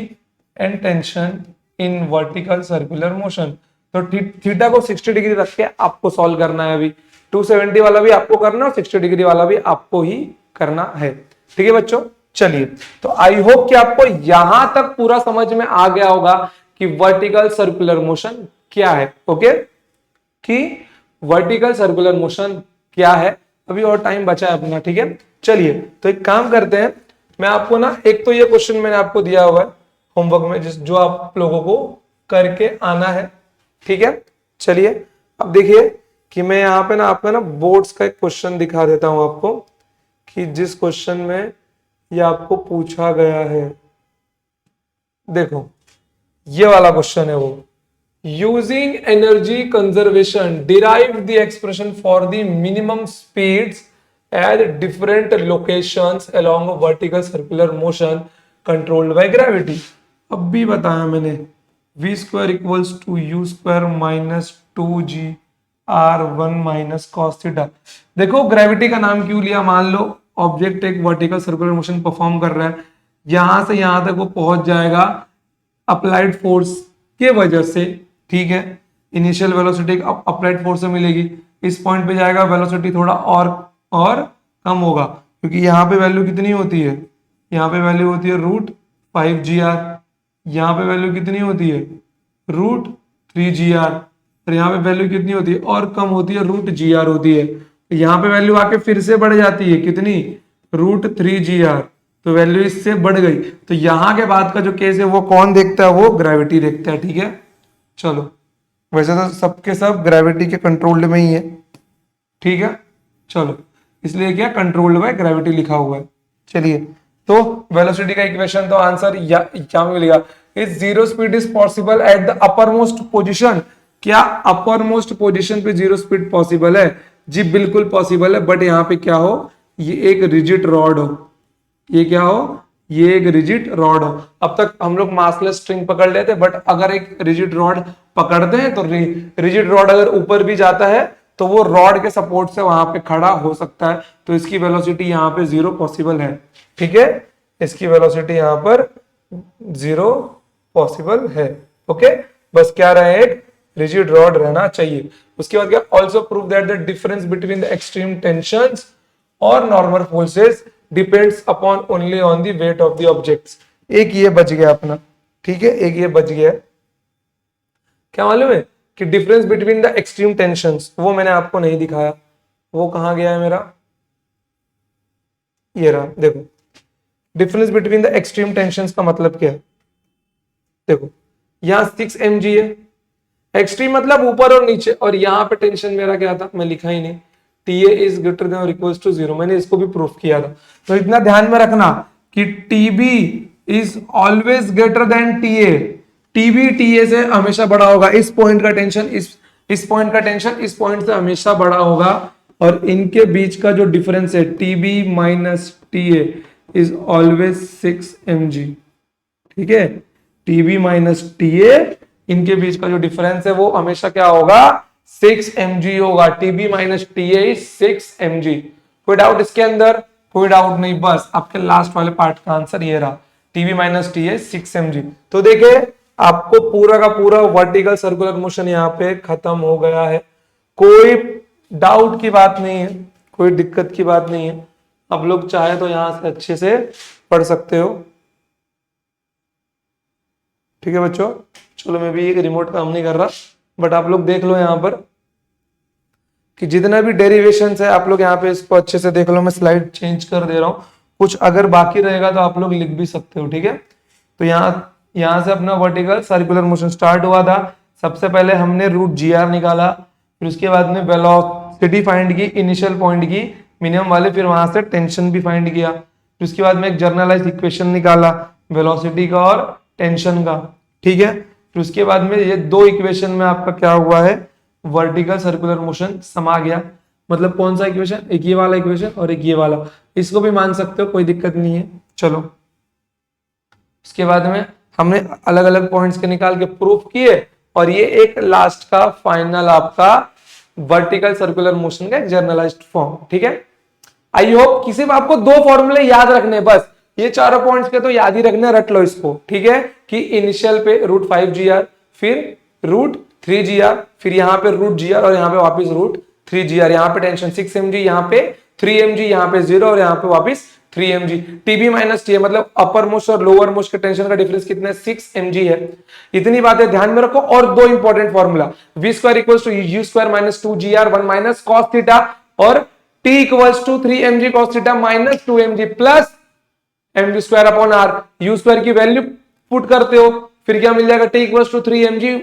and tension in vertical circular motion. तो थीटा को 60 डिग्री रख के आपको सॉल्व करना है। अभी 270 वाला भी आपको करना है और 60 डिग्री वाला भी आपको ही करना है। ठीक है बच्चों, चलिए, तो आई होप कि आपको यहां तक पूरा समझ में आ गया होगा कि वर्टिकल सर्कुलर मोशन क्या है। ओके, कि वर्टिकल सर्कुलर मोशन क्या है। अभी और टाइम बचा है अपना, ठीक है। चलिए, तो एक काम करते हैं, मैं आपको ना एक तो ये क्वेश्चन मैंने आपको दिया हुआ है होमवर्क में, जो आप लोगों को करके आना है, ठीक है। चलिए, अब देखिए कि मैं यहाँ पे ना आपका ना बोर्ड्स का एक क्वेश्चन दिखा देता हूं आपको, कि जिस क्वेश्चन में ये आपको पूछा गया है। देखो, ये वाला क्वेश्चन है वो, using energy conservation derive the expression for the minimum speeds at different locations along vertical circular motion controlled by gravity. अब भी बताया मैंने, v square equals to u square minus 2g/1 minus cos theta. देखो, gravity का नाम क्यों लिया, मान लो ऑब्जेक्ट एक वर्टिकल सर्कुलर मोशन परफॉर्म कर रहा है, यहां से यहां तक वो पहुंच जाएगा अप्लाइड फोर्स के वजह से, ठीक है। इनिशियल वेलोसिटी अप्लाइड फोर्स से मिलेगी, इस पॉइंट पे जाएगा, वेलोसिटी थोड़ा और कम होगा, क्योंकि यहाँ पे वैल्यू कितनी होती है, यहाँ पे वैल्यू होती है √5gr, यहाँ पे वैल्यू कितनी होती है √3gr, और यहाँ पे वैल्यू कितनी होती है और कम होती है √gr होती है। यहाँ पे वैल्यू आके फिर से बढ़ जाती है, कितनी √3gr, तो वैल्यू इससे बढ़ गई। तो यहाँ के बाद का जो केस है वो कौन देखता है, वो ग्रेविटी देखता है, ठीक है। चलो, वैसे तो सबके सब ग्रेविटी के कंट्रोल्ड में ही है, ठीक है। चलो, इसलिए क्या कंट्रोल्ड बाय ग्रेविटी लिखा हुआ है। चलिए, तो वेलोसिटी का इक्वेशन, तो आंसर क्या मिलेगा, is zero speed is possible at the upper most position. क्या अपर मोस्ट पोजिशन पे जीरो स्पीड पॉसिबल है? जी बिल्कुल पॉसिबल है, बट यहाँ पे क्या हो, ये एक रिजिड रॉड हो, ये क्या हो, ये एक रिजिड रॉड हो। अब तक हम लोग मासलेस स्ट्रिंग पकड़ लेते, बट अगर एक रिजिड रॉड पकड़ते हैं तो रिजिड रॉड अगर ऊपर भी जाता है तो वो रॉड के सपोर्ट से वहां पे खड़ा हो सकता है, तो इसकी वेलोसिटी यहाँ पे 0 पॉसिबल है, ठीक है। इसकी वेलोसिटी यहाँ पर 0 पॉसिबल है। ओके, बस क्या रहे, एक रिजिड रॉड रहना चाहिए। उसके बाद क्या, also prove that the difference between the extreme tensions और normal forces depends upon only on the weight of the objects. एक ये बच गया अपना, ठीक है, एक ये बच गया। क्या मालूम है कि difference between the extreme tensions, वो मैंने आपको नहीं दिखाया, वो कहां गया है मेरा, ये रहा। देखो, difference between the extreme tensions का मतलब क्या है, देखो यहां 6 mg है, एक्सट्रीम मतलब ऊपर और नीचे, और यहां पे टेंशन मेरा क्या था, मैं लिखा ही नहीं, TA इज ग्रेटर देन और इक्वल्स टू 0, मैंने इसको भी प्रूफ किया था। तो इतना ध्यान में रखना कि TB is always greater than TA, TB TA से हमेशा बड़ा होगा, इस पॉइंट का टेंशन इस पॉइंट का टेंशन इस पॉइंट से हमेशा बड़ा होगा, और इनके बीच का जो डिफरेंस है TB minus TA is always 6 mg, ठीक है। TB माइनस TA, इनके बीच का जो डिफरेंस है वो हमेशा क्या होगा, 6 mg होगा। TB minus TA is 6 mg। कोई डाउट इसके अंदर? कोई डाउट नहीं, बस आपके लास्ट वाले पार्ट का आंसर ये रहा, TB माइनस TA 6 mg। तो देखिए, आपको पूरा का पूरा वर्टिकल सर्कुलर मोशन यहाँ पे खत्म हो गया है। कोई डाउट की बात नहीं है, कोई दिक्कत की बात नहीं है। आप लोग चाहे तो यहां से अच्छे से पढ़ सकते हो, ठीक है बच्चों। चलो, मैं भी एक रिमोट काम नहीं कर रहा, बट आप लोग देख लो यहाँ पर कि जितना भी डेरिवेशन है आप लोग यहाँ पे इसको अच्छे से देख लो। मैं स्लाइड चेंज कर दे रहा हूँ, कुछ अगर बाकी रहेगा तो आप लोग लिख भी सकते हो, ठीक है। तो यहाँ से अपना वर्टिकल सर्कुलर मोशन स्टार्ट हुआ था। सबसे पहले हमने √gr निकाला, फिर उसके बाद में वेलोसिटी फाइंड की, इनिशियल पॉइंट की मिनिमम वाले, फिर वहां से टेंशन भी फाइंड किया, फिर उसके बाद में एक जर्नलाइज इक्वेशन निकाला वेलोसिटी का और टेंशन का, ठीक है। फिर उसके बाद में ये दो इक्वेशन में आपका क्या हुआ है, वर्टिकल सर्कुलर मोशन समा गया। मतलब कौन सा इक्वेशन, एक ये वाला इक्वेशन और एक ये वाला, इसको भी मान सकते हो, कोई दिक्कत नहीं है। चलो, उसके बाद में हमने अलग अलग पॉइंट्स के निकाल के प्रूफ किए, और ये एक लास्ट का फाइनल आपका वर्टिकल सर्कुलर मोशन का एक जर्नलाइज्ड फॉर्म। ठीक है, आई होप किसी में आपको दो फॉर्मूले याद रखने, बस ये चारों पॉइंट्स के तो याद ही रखने, रट लो इसको। ठीक है, कि इनिशियल पे √5 GR, फिर √3 GR, फिर यहाँ पे √GR और यहाँ पे वापस √3 GR, यहाँ पे टेंशन 6 mg, यहाँ पे 3 mg, यहाँ पे 0 और यहाँ पे वापस 3 mg। TB माइनस टी मतलब अपर मोस्ट और लोअर मोस्ट के टेंशन का डिफरेंस कितना है, 6 mg है। इतनी बातें ध्यान में रखो। और दो important formula, V² = U² - 2GR 1 minus cos theta, और T = 3 mg cos theta minus 2 mg plus mv²/r। U² की वैल्यू पुट करते हो, फिर क्या मिल जाएगा, T = 3 mg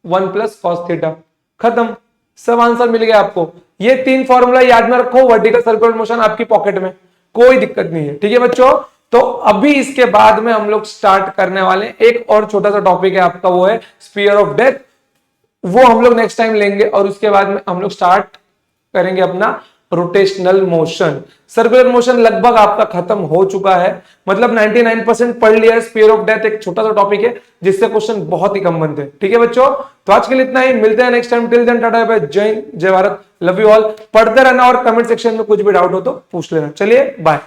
1 plus cos theta. खत्म, सब आंसर मिल गया आपको। ये तीन फॉर्मूला याद में रखो, वर्टिकल सर्कुलर मोशन आपकी पॉकेट में, कोई दिक्कत नहीं है। ठीक है बच्चों, तो अभी इसके बाद में हम लोग स्टार्ट करने वाले हैं एक और छोटा सा टॉपिक है आपका, वो है स्फीयर ऑफ डेथ। वो हम लोग नेक्स्ट टाइम लेंगे, और उसके बाद में हम लोग स्टार्ट करेंगे अपना रोटेशनल मोशन। सर्कुलर मोशन लगभग आपका खत्म हो चुका है, मतलब 99% पढ़ लिया है। स्फीयर ऑफ डेथ एक छोटा सा टॉपिक है जिससे क्वेश्चन बहुत ही कम बनते हैं। ठीक है बच्चों, तो आज के लिए इतना ही, मिलते हैं next time. Till then ta-ta bye, जय हिंद, जय भारत, लव यू ऑल। पढ़ते रहना, और कमेंट सेक्शन में कुछ भी डाउट हो तो पूछ लेना। चलिए बाय।